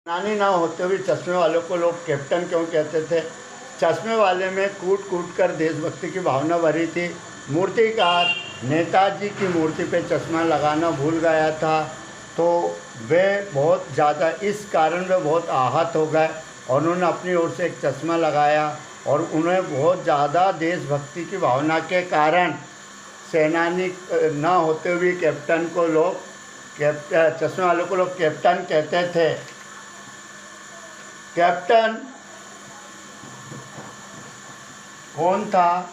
नानी ना होते हुए चश्मे वालों को लोग कैप्टन क्यों कहते थे? चश्मे वाले में कूट कूट कर देशभक्ति की भावना भरी थी। मूर्तिकार नेताजी की मूर्ति पे चश्मा लगाना भूल गया था, तो वे बहुत ज़्यादा इस कारण वे बहुत आहत हो गए और उन्होंने अपनी ओर से एक चश्मा लगाया और उन्हें बहुत ज़्यादा देशभक्ति की भावना के कारण सेनानी ना होते हुए कैप्टन को लोग चश्मे वालों को लोग कैप्टन कहते थे। कैप्टन कौन था,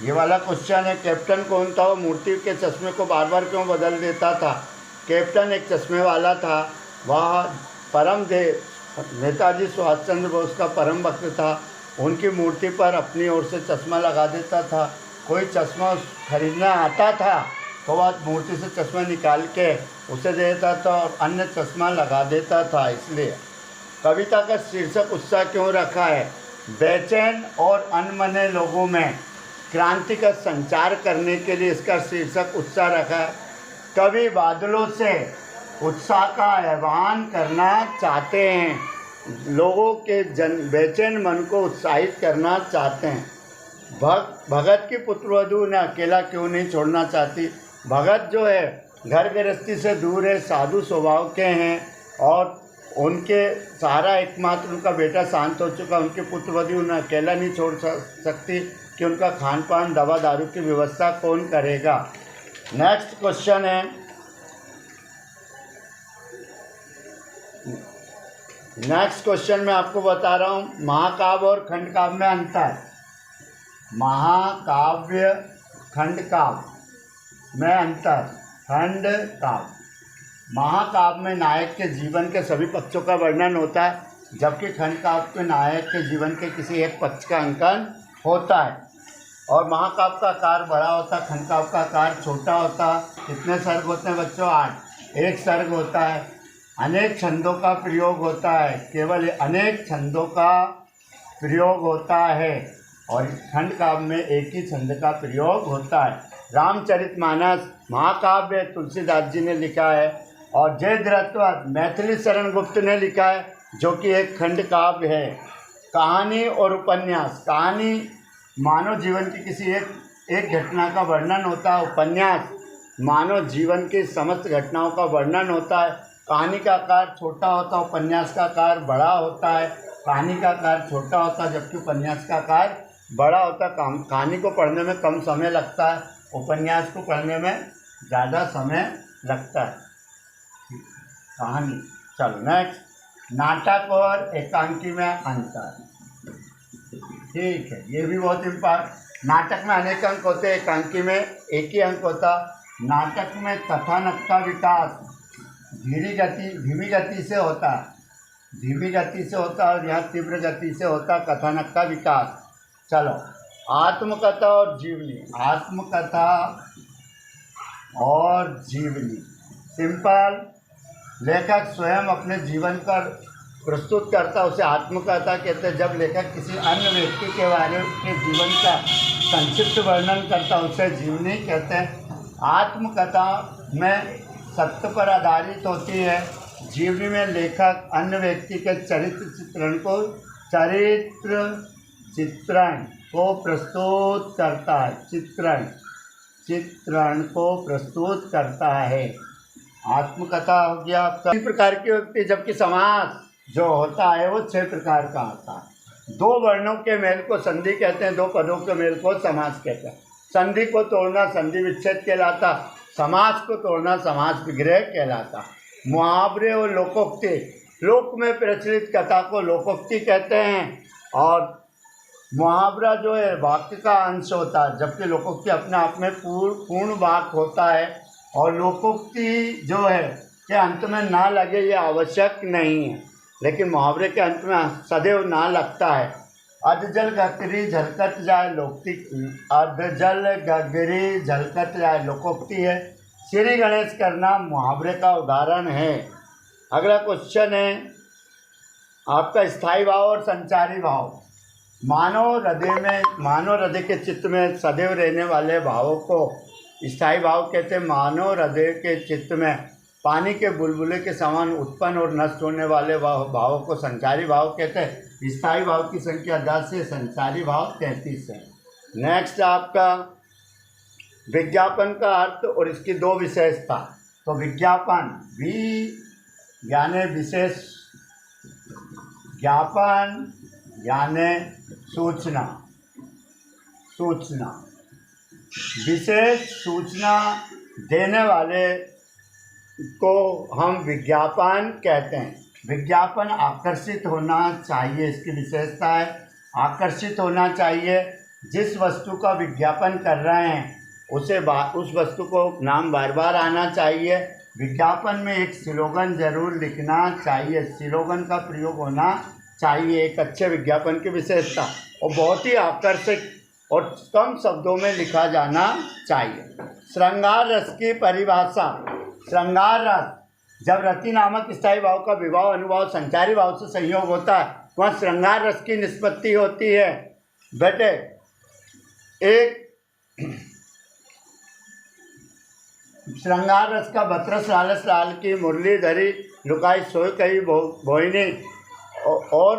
ये वाला क्वेश्चन है। कैप्टन कौन था? वो मूर्ति के चश्मे को बार बार क्यों बदल देता था? कैप्टन एक चश्मे वाला था। वह परम नेताजी सुभाष चंद्र बोस का परम भक्त था। उनकी मूर्ति पर अपनी ओर से चश्मा लगा देता था। कोई चश्मा खरीदना आता था तो वह मूर्ति से चश्मा निकाल के उसे दे देता था और अन्य चश्मा लगा देता था। इसलिए कविता का शीर्षक उत्साह क्यों रखा है? बेचैन और अनमने लोगों में क्रांति का संचार करने के लिए इसका शीर्षक उत्साह रखा है। कवि बादलों से उत्साह का आह्वान करना चाहते हैं, लोगों के बेचैन मन को उत्साहित करना चाहते हैं। भगत की पुत्रवधू ने अकेला क्यों नहीं छोड़ना चाहती? भगत जो है घर गृहस्थी से दूर है, साधु स्वभाव के हैं और उनके सारा एकमात्र उनका बेटा शांत हो चुका। उनके पुत्रवधू उन्हें अकेला नहीं छोड़ सकती कि उनका खान पान दवा दारू की व्यवस्था कौन करेगा। नेक्स्ट क्वेश्चन है, नेक्स्ट क्वेश्चन मैं आपको बता रहा हूँ महाकाव्य और खंड काव्य में अंतर। महाकाव्य खंड काव्य में अंतर। खंड काव्य महाकाव्य में नायक के जीवन के सभी पक्षों का वर्णन होता है, जबकि खंड काव्य में नायक के जीवन के किसी एक पक्ष का अंकन होता है। और महाकाव्य का आकार बड़ा होता है, खंड काव्य का आकार छोटा होता है। कितने सर्ग होते हैं बच्चों? 8। एक सर्ग होता है। अनेक छंदों का प्रयोग होता है, केवल अनेक छंदों का प्रयोग होता है और खंड काव्य में एक ही छंद का प्रयोग होता है। रामचरितमानस महाकाव्य तुलसीदास जी ने लिखा है और जयद्रथवत मैथिली शरण गुप्त ने लिखा है, जो कि एक खंड काव्य है। कहानी और उपन्यास। कहानी मानव जीवन की किसी एक घटना का वर्णन होता है। उपन्यास मानव जीवन की समस्त घटनाओं का वर्णन होता है। कहानी का आकार छोटा होता है, उपन्यास का आकार बड़ा होता है। कहानी का आकार छोटा होता है जबकि उपन्यास का आकार बड़ा होता है। कहानी को पढ़ने में कम समय लगता है, उपन्यास को पढ़ने में ज़्यादा समय लगता है। कहानी। चलो नेक्स्ट, नाटक और एकांकी में अंतर। ठीक है, ये भी बहुत इम्पोर्टेंट। नाटक में अनेक अंक होते हैं, एकांकी में एक ही अंक होता। नाटक में कथानक का विकास धीमी गति से होता है, धीमी गति से होता है और यहाँ तीव्र गति से होता कथानक का विकास। चलो, आत्मकथा और जीवनी। आत्मकथा और जीवनी सिंपल। लेखक स्वयं अपने जीवन पर प्रस्तुत करता है, उसे आत्मकथा कहते हैं। जब लेखक किसी अन्य व्यक्ति के बारे के जीवन का संक्षिप्त वर्णन करता है उसे जीवनी कहते हैं। आत्मकथा में सत्य पर आधारित होती है। जीवनी में लेखक अन्य व्यक्ति के चरित्र चित्रण को प्रस्तुत करता है। चित्रण को प्रस्तुत करता है। आत्मकथा हो गया 3 प्रकार की होती है, जबकि समास जो होता है वो 6 प्रकार का होता है। 2 वर्णों के मेल को संधि कहते हैं, 2 पदों के मेल को समास कहते हैं। संधि को तोड़ना संधि विच्छेद कहलाता, समास को तोड़ना समास विग्रह कहलाता। मुहावरे और लोकोक्ति। लोक में प्रचलित कथा को लोकोक्ति कहते हैं और मुहावरा जो है वाक्य का अंश होता है, जबकि लोकोक्ति अपने आप में पूर्ण वाक्य होता है। और लोकोक्ति जो है के अंत में ना लगे ये आवश्यक नहीं है, लेकिन मुहावरे के अंत में सदैव ना लगता है। अधजल गगरी झलकत जाए अधजल गगरी झलकत जाए लोकोक्ति है। श्री गणेश करना मुहावरे का उदाहरण है। अगला क्वेश्चन है आपका स्थायी भाव और संचारी भाव। मानव हृदय के चित्त में सदैव रहने वाले भावों को स्थायी भाव कहते हैं। मानव हृदय के चित्त में पानी के बुलबुले के समान उत्पन्न और नष्ट होने वाले भावों को संचारी भाव कहते हैं। स्थायी भाव की संख्या 10 है, संचारी भाव 33 है। नेक्स्ट आपका विज्ञापन का अर्थ और इसकी दो विशेषता। तो विज्ञापन यानी विशेष, ज्ञापन यानी सूचना, विशेष सूचना देने वाले को हम विज्ञापन कहते हैं। विज्ञापन आकर्षित होना चाहिए, इसकी विशेषता है आकर्षित होना चाहिए। जिस वस्तु का विज्ञापन कर रहे हैं उस वस्तु को नाम बार बार आना चाहिए। विज्ञापन में एक स्लोगन जरूर लिखना चाहिए, स्लोगन का प्रयोग होना चाहिए। एक अच्छे विज्ञापन की विशेषता, और बहुत ही आकर्षक और कम शब्दों में लिखा जाना चाहिए। श्रृंगार रस की परिभाषा। श्रृंगार रस, जब रति नामक स्थायी भाव का विभाव अनुभाव संचारी भाव से संयोग होता है वहाँ श्रृंगार रस की निष्पत्ति होती है। बेटे एक श्रृंगार रस का बतरस लालस लाल की मुरली धरी लुकाई सोई कही भोइनी और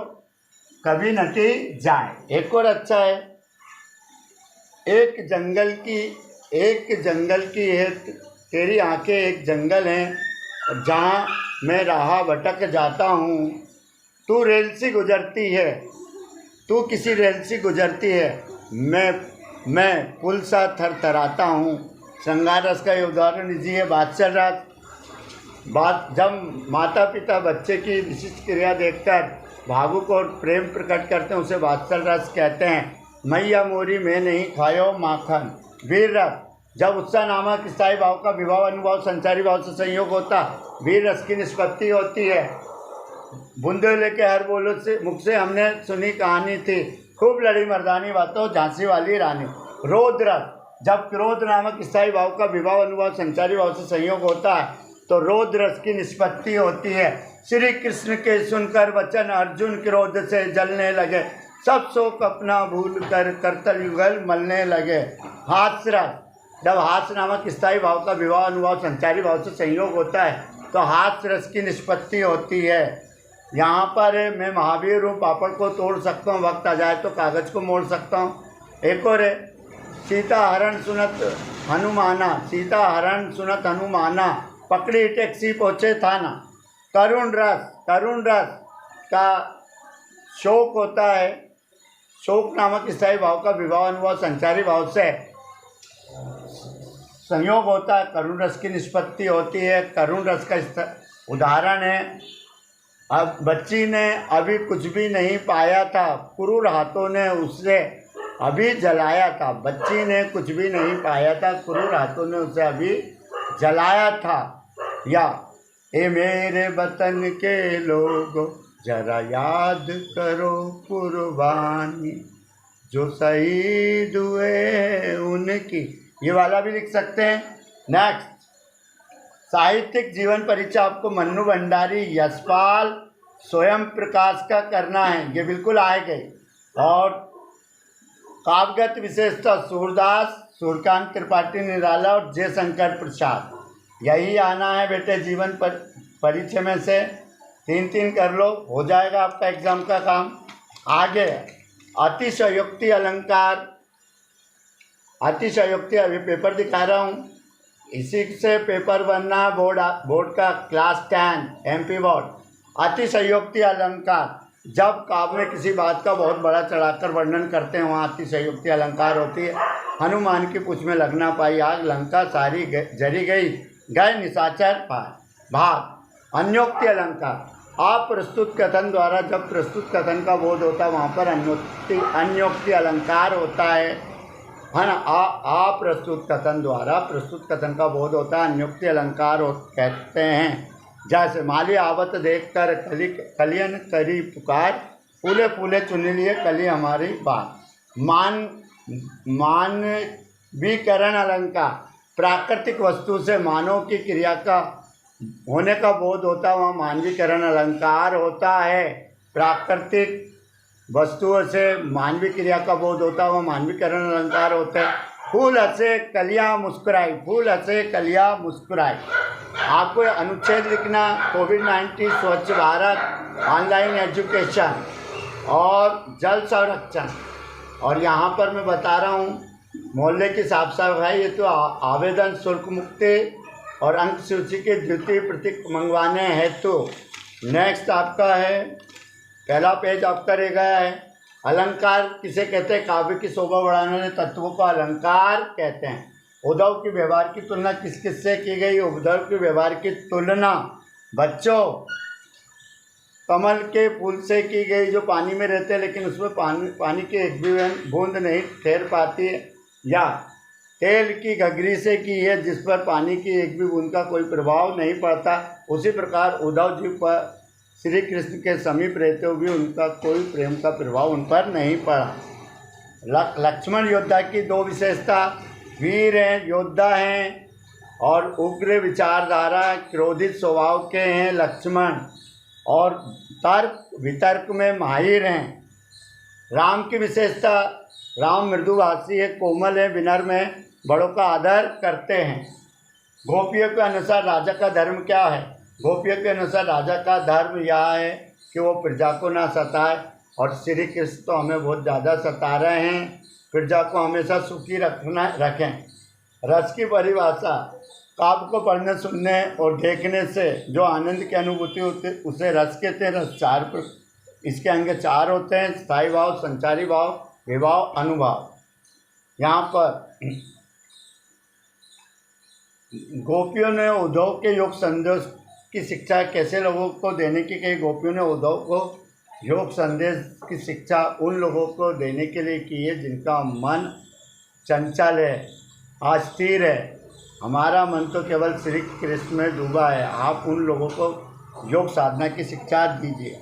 कभी नटी जाए। एक और अच्छा है, एक जंगल की है तेरी आंखें, एक जंगल है जहाँ मैं राह भटक जाता हूँ। तू रेल सी गुजरती है, तू किसी रेल सी गुजरती है, मैं पुल सा थरथराता हूँ। श्रृंगार रस का ये उदाहरण लीजिए बादशाह रस। जब माता पिता बच्चे की विशिष्ट क्रिया देखकर भावुक और प्रेम प्रकट करते हैं उसे बादशाह रस कहते हैं। मैया मोरी में नहीं खायो माखन। वीर रस, जब उत्साह नामक स्थायी भाव का विभाव अनुभाव संचारी भाव से संयोग होता वीर रस की निष्पत्ति होती है। बुंदेले के हर बोलो से मुख से हमने सुनी कहानी थी, खूब लड़ी मर्दानी बातों झांसी वाली रानी। रोध रस, जब क्रोध नामक स्थायी भाव का विभाव अनुभाव संचारी भाव से संयोग होता है तो रोध रस की निष्पत्ति होती है। श्री कृष्ण के सुनकर वचन अर्जुन क्रोध से जलने लगे, सब शोक अपना भूल कर करतल युगल मलने लगे। हास्य रस, जब हास्य नामक स्थायी भाव का विभाव अनुभाव संचारी भाव से संयोग होता है तो हास्य रस की निष्पत्ति होती है। यहाँ पर मैं महावीर हूँ, पापड़ को तोड़ सकता हूँ, वक्त आ जाए तो कागज़ को मोड़ सकता हूँ। एक और है सीता हरण सुनत हनुमाना, पकड़ी टैक्सी पहुँचे थाना। करुण रस का शोक होता है, शोक नामक स्थायी भाव का विभाव अनुभाव संचारी भाव से संयोग होता है, करुण रस की निष्पत्ति होती है। करुण रस का उदाहरण है, अब बच्ची ने अभी कुछ भी नहीं पाया था, क्रूर हाथों ने उसे अभी जलाया था। बच्ची ने कुछ भी नहीं पाया था, क्रूर हाथों ने उसे अभी जलाया था। या ए मेरे वतन के लोगों जरा याद करो कुर्बानी जो शहीद हुए उनकी, ये वाला भी लिख सकते हैं। नेक्स्ट साहित्यिक जीवन परिचय आपको मन्नू भंडारी, यशपाल, स्वयं प्रकाश का करना है, ये बिल्कुल आएगा। और काव्यगत विशेषता सूरदास, सूर्यकांत त्रिपाठी निराला और जयशंकर प्रसाद, यही आना है बेटे जीवन परिचय में से। 3 कर लो, हो जाएगा आपका एग्जाम का काम। आगे अतिशयोक्ति अलंकार, अतिशयोक्ति अभी पेपर दिखा रहा हूँ, इसी से पेपर बनना बोर्ड का क्लास 10 MP बोर्ड। अतिशयोक्ति अलंकार, जब काव्य में किसी बात का बहुत बड़ा चढ़ाकर वर्णन करते हैं वहाँ अतिशयोक्ति अलंकार होती है। हनुमान की पूंछ में लगना पाई आग, लंका सारी जरी गए निशाचर भाग। अन्योक्ति अलंकार, अप्रस्तुत कथन द्वारा जब प्रस्तुत कथन का बोध होता है वहाँ पर अन्योक्ति अलंकार होता है ना। अप्रस्तुत कथन द्वारा प्रस्तुत कथन का बोध होता है, अन्योक्ति अलंकार कहते हैं। जैसे माली आवत देख कर कलियन करी पुकार, फूले फूले चुन लिए कली हमारी बात। मानवीकरण अलंकार, प्राकृतिक वस्तु से मानव की क्रिया का होने का बोध होता है वहाँ मानवीकरण अलंकार होता है। प्राकृतिक वस्तुओं से मानवीय क्रिया का बोध होता है वहाँ मानवीकरण अलंकार होता है। फूल हंसे कलियां मुस्कुराई, फूल हंसे कलियां मुस्कुराई। आपको अनुच्छेद लिखना, कोविड-19, स्वच्छ भारत, ऑनलाइन एजुकेशन और जल संरक्षण। और यहाँ पर मैं बता रहा हूँ मोहल्ले की साफ सफाई, ये तो आवेदन शुल्क मुक्ति और अंक सूची के द्वितीय प्रतीक मंगवाने हेतु। नेक्स्ट आपका है, पहला पेज आपका रह गया है। अलंकार किसे कहते हैं? काव्य की शोभा बढ़ाने वाले तत्वों को अलंकार कहते हैं। उद्धव की व्यवहार की तुलना किस किस से की गई? उद्धव के व्यवहार की तुलना बच्चों कमल के फूल से की गई, जो पानी में रहते हैं लेकिन उसमें पानी की एक भी बूंद नहीं ठहर पाती है, या तेल की घघरी से की है जिस पर पानी की एक भी बूंद का कोई प्रभाव नहीं पड़ता। उसी प्रकार उद्धव जी पर श्री कृष्ण के समीप रहते हुए भी उनका कोई प्रेम का प्रभाव उन पर नहीं पड़ा। लक्ष्मण योद्धा की दो विशेषता, वीर हैं, योद्धा हैं और उग्र विचारधारा, क्रोधित स्वभाव के हैं लक्ष्मण, और तर्क वितर्क में माहिर हैं। राम की विशेषता, राम मृदुभाषी है, कोमल है, विनम्र है, बड़ों का आदर करते हैं। गोपियों के अनुसार राजा का धर्म क्या है? गोपियों के अनुसार राजा का धर्म यह है कि वो प्रजा को ना सताए, और श्री कृष्ण तो हमें बहुत ज़्यादा सता रहे हैं, प्रजा को हमेशा सुखी रखें। रस की परिभाषा, काव्य को पढ़ने, सुनने और देखने से जो आनंद की अनुभूति होती है उसे रस कहते हैं। रस चार इसके अंग चार होते हैं, स्थायी भाव, संचारी भाव, विभाव, अनुभाव। यहाँ पर गोपियों ने उद्धव के योग संदेश की शिक्षा कैसे लोगों को देने की कही? गोपियों ने उद्धव को योग संदेश की शिक्षा उन लोगों को देने के लिए की है जिनका मन चंचल है, अस्थिर है। हमारा मन तो केवल श्री कृष्ण में डूबा है। आप उन लोगों को योग साधना की शिक्षा दीजिए।